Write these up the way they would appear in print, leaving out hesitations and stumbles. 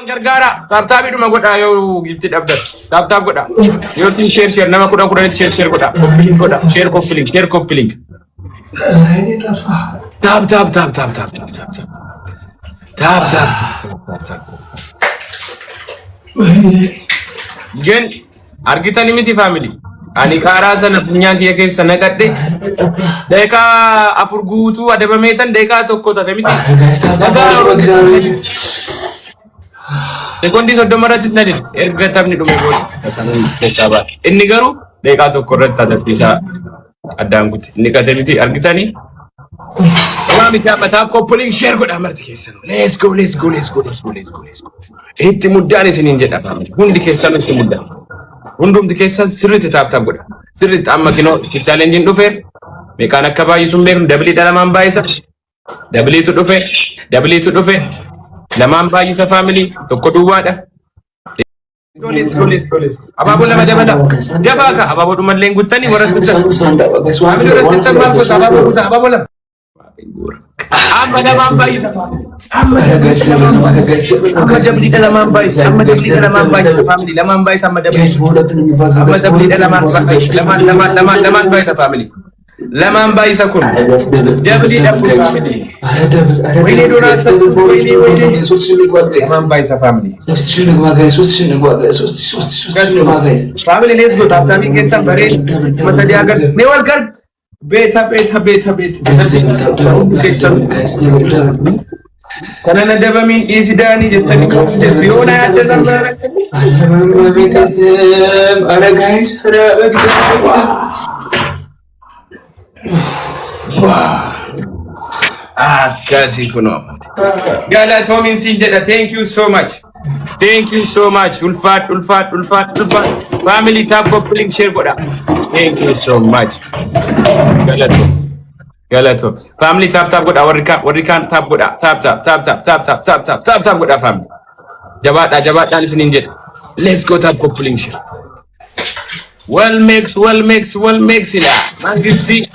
Gargara, Tartabi to Magoda, you gifted up there. Tap Goda. You think share, never could have share Goda. Share coupling. Tap. Gen, Argita Nimisi family. Anikara sana punya dia ke sana kadde. Deka afurgutu adaba metan deka tokko ta femiti. Sekondi sodomarati nadin ergatamni dume god tetaba inni garu deka tokko retta tafisa adanguti nikademiti argitani Mami tapata coupling share goda marti kesano let's go itti muddane sinin jedha family hundi kesano itti muddane hundum dikesan sirriti tapta goda sirriti amma kino challenge ndufer me kana kabayi sumbe double dala man bayisa double to dufe Laman bayisa family tokko duwada Let's go. Ababu lama jabaka ababu dumallen guttani warattan family warattan ba ko ababu lam amma laman bayisa amma jabli dala man bayisa family laman bayisa amma jabli dala man bayisa family Laman bayisa kun jabli dabu family wini durasa wini laman bayisa family family let's go taptami kesan bare masadi agar mewal gar beta kanana dabamin isidani jettani biona yadda ara guys Kasi kuno. Gala Tomin Sinjeda, thank you so much. Ulfat. Family tap coupling share goda. Thank you so much. Galato. Family tap goda. Warikan tap goda. Tap goda family. Jabata listening jet. Let's go tap coupling share. Well mix ila. Mangisti.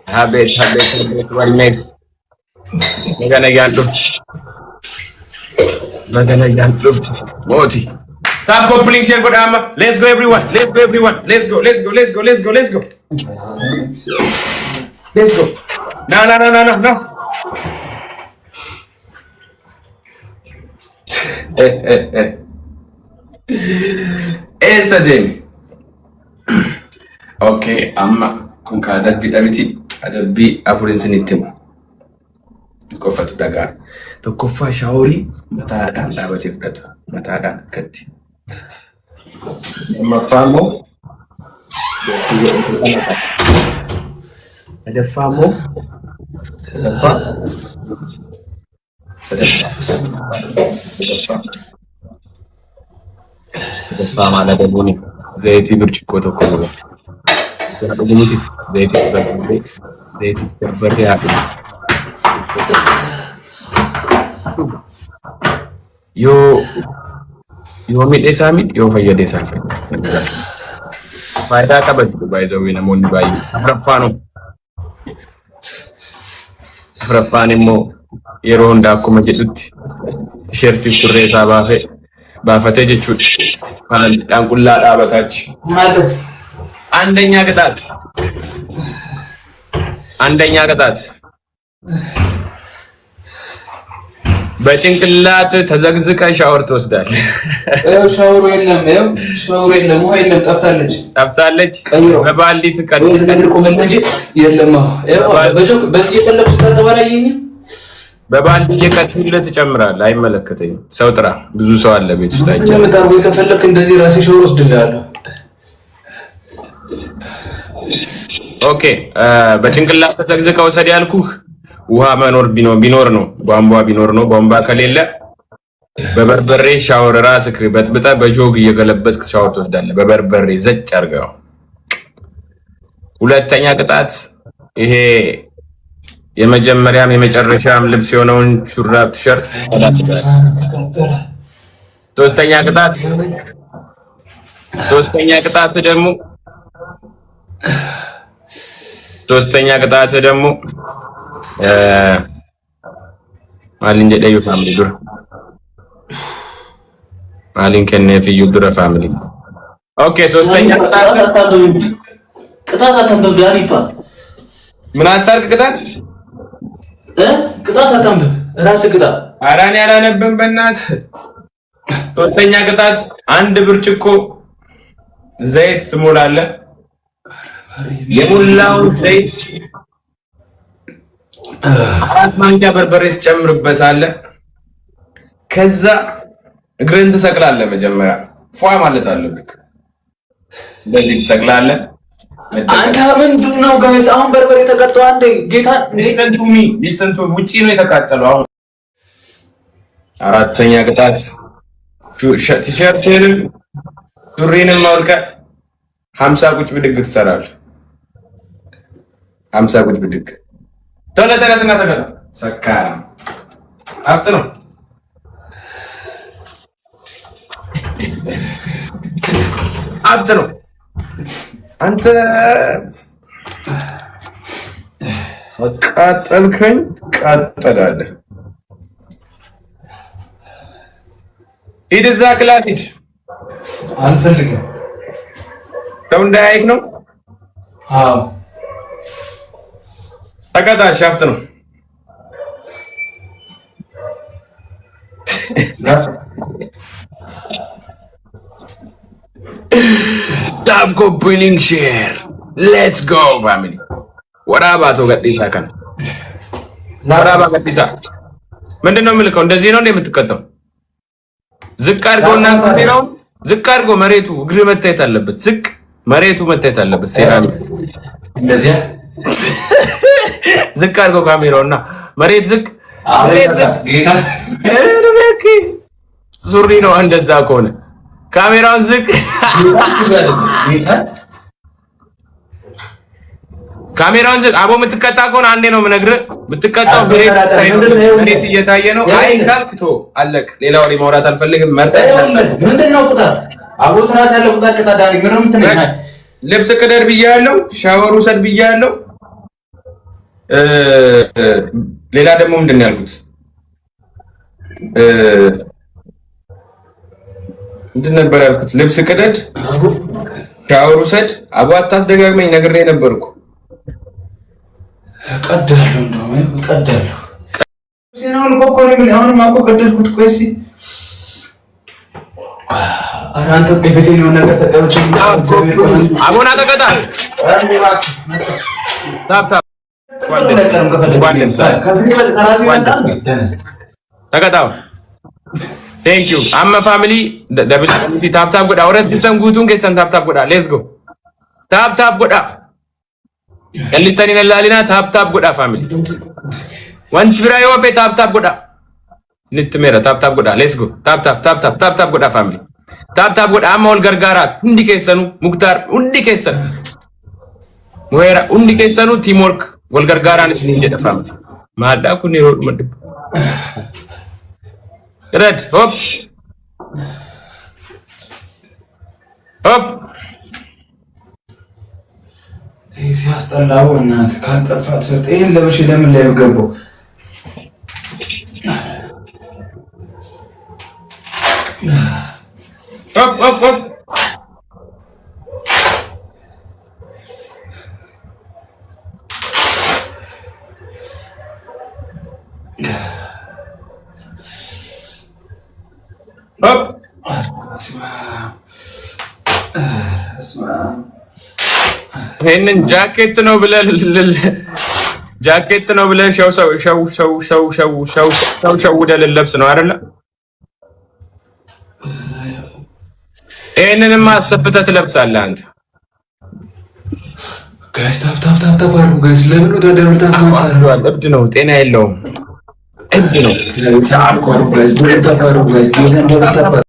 Habet well mix. Magana ganduft. Moti. Tap coupling share godama. Let's go everyone. Let's go. No. Esa demi. Okay, amma kun ka adabbi afurin sinitim ko fatu daga to ko fa shawari mata dan da bace fudata mata dan katti amma famo ada famo fama da buni zaiti birchiko to ko Dumuti, zaiti berbe hati. Yo mit esami, yo faya desa fa. Faida ka ba ku bai zawi na mon bai. Afrafani mo yero nda kuma jedutti. T-shirt surre sa ba fate jechu. Dan kulla da bataci. Andanya ቅጣት በጭንቅላት ተዘግዝቀ ሻወር ትወስዳል። ሻወሩ የለም ውሃ የለም ጠፍታለች በባልዲ ትቀድስ ቆመለጂ የለም በዚህ የተለብስ ተባራየኝ በባልዲ የቀጥሉለት ይጨምራል። አይመለከተኝም። ሰው ጥራ ብዙ ሰው አለ ቤት ውስጥ አይቻልም። ምንድነው ከፈለክ እንደዚህ ራሴ ሻወር ወስድልሃለሁ። ኦኬ በጭንቅላት ተዘግዝቀው ሰድ ያልኩህ ውሃ መኖር ቢኖር ነው ቧንቧ ቢኖር ነው ቧንቧ ከሌለ በበርበሬ ሻወር ራስክ በጥብጣ በጆግ እየገለበጥክ ሻወር ትወስዳለህ በበርበሬ ዘጭ አርጋው ሁለተኛ ቅጣት ይሄ የመጀመሪያም የመጨረሻም ልብስ የሆነውን ሹራብ ቲሸርት ሶስተኛ ቅጣት ደግሞ ማልንጀ ደዩ ፋሚሊ ዱር ማሊን ከነፍ ዩድረ ፋሚሊ ኦኬ። ሶስተኛ ቅጣት አታንብብ ያሪፓ ምን አታርቅ ቅጣት ቅጣት አታንብብ ራስ ቅጣት አራኔ ያላነብን በእናት ሶስተኛ ቅጣት አንድ ብርጭቆ ዘይት ትሞላለህ። የሞላውን ዘይት አራት ማንኪያ በርበሬ ትጨምርበታለህ። ከዛ እግርህን ትሰቅላለህ። መጀመሪያ ፏ ማለት አለብህ። እንደዚህ ትሰቅላለህ። አንተ ምንድን ነው ጋይስ? አሁን በርበሬ ተቀጣው። አንዴ ጌታ ሊሰንቱ ውጪ ነው የተቃጠለው። አሁን አራተኛ ቅጣት ቲሸርትህን ሱሪንም አውልቀህ 50 ቁጭ ብድግ ትሰራለህ። 50 ቁጭ ብድግ ቶሎ ተነስና ተቀጣ። ሰካራ አፍጥ ነው አፍጥ ነው። አንተ አቃጠልከኝ፣ ትቃጠላለህ። ሂድ እዛ ክላስ ሂድ። አልፈልግም። ሰው እንዳያይክ ነው። አዎ ተቀጣ። ሻፍት ነው። ታፕ ኮፒሊንግ ሼር ሌትስ ጎ ፋሚሊ። ወራባቶ ገዲሳ ከን ወራባ ገዲሳ ምንድን ነው የምልከው? እንደዚህ ነው እንደ የምትቀጣው? ዝቅ አድርገውና ካሜራውን ዝቅ አድርገው። መሬቱ እግር መታየት አለበት። ዝቅ መሬቱ መታየት አለበት። ሴራኒ እንደዚህ ዝቅ አድርገው ካሜራውና መሬት ዝቅ መሬት ዝቅ። ሱሪ ነው እንደዛ ከሆነ ካሜራውን ዝቅ ካሜራውን ዝቅ። አቦ የምትቀጣ ከሆነ አንዴ ነው የምነግርህ። የምትቀጣው መሬት እየታየ ነው። አይ ካልክ ቶ አለቅ። ሌላ ወሬ ማውራት አልፈልግም። መርጠህ ምንድነው ቅጣት? አቦ ስርዓት ያለው ቅጣት ቅጣት ዳኒ ምንም እንትን ልብስ ቅደድ ብያለሁ። ሻወር ውሰድ ብያለሁ። ሌላ ደግሞ ምንድን ነው ያልኩት? ምንድን ነበር ያልኩት? ልብስ ቅደድ፣ ሻወር ውሰድ። አቦ አታስደጋግመኝ፣ ነግሬ ነበርኩ። ቀዳለሁ እንደው ቀዳለሁ። ዜናውን ኮኮሪ ምን አሁን ማቆ ቀደልኩት። ቆይሲ አራንተ በፊቴ ነው ነገር ተቀበጭ። አቦና ተቀጣ። ታፕ ታፕ ተቀጣው። ቴንክ ዩ አመ ፋሚሊ ደብል ታፕ ታፕ ጎዳ ወረት ተንጉቱን ከሰን ታፕ ታፕ ጎዳ ሌትስ ጎ ታፕ ታፕ ጎዳ ከሊስተኒ ነላሊና ታፕ ታፕ ጎዳ ፋሚሊ ወንት ብራይ ወፌ ታፕ ታፕ ጎዳ ንትሜራ ታፕ ታፕ ጎዳ ሌትስ ጎ ታፕ ታፕ ታፕ ታፕ ታፕ ታፕ ጎዳ ፋሚሊ ታፕ ታፕ ጎዳ አማ ወል ገርጋራ ሁንዲ ከሰኑ ሙክታር ሁንዲ ከሰን ወይራ ሁንዲ ከሰኑ ቲም ወርክ ወል ገርጋራ ነሽ እንደ ፋሚሊ ማዳ ኩኒ ሮድ መድ ረድ ሆፕ ሆፕ ሲያስጠላው እናት ካልጠፋት ሰርጥ ይሄን ለበሽ ለምን ላይ ገባው? ሆፕ ሆፕ ሆፕ ይሄንን ጃኬት ነው ብለህ ሸው ልለብስ ነው አይደለ? ይሄንንማ አሰፍተህ ትለብሳለህ አንተ። ጋይስ ታፕ ታፕ ታፕ ታፕ አድርጉ ጋይስ። ለምን ወደ ደብል ታፕ ታደርጋለህ? እብድ ነው፣ ጤና የለውም። እብድ ነው። ታፕ አድርጉ ጋይስ። ደብል ታፕ አድርጉ ጋይስ።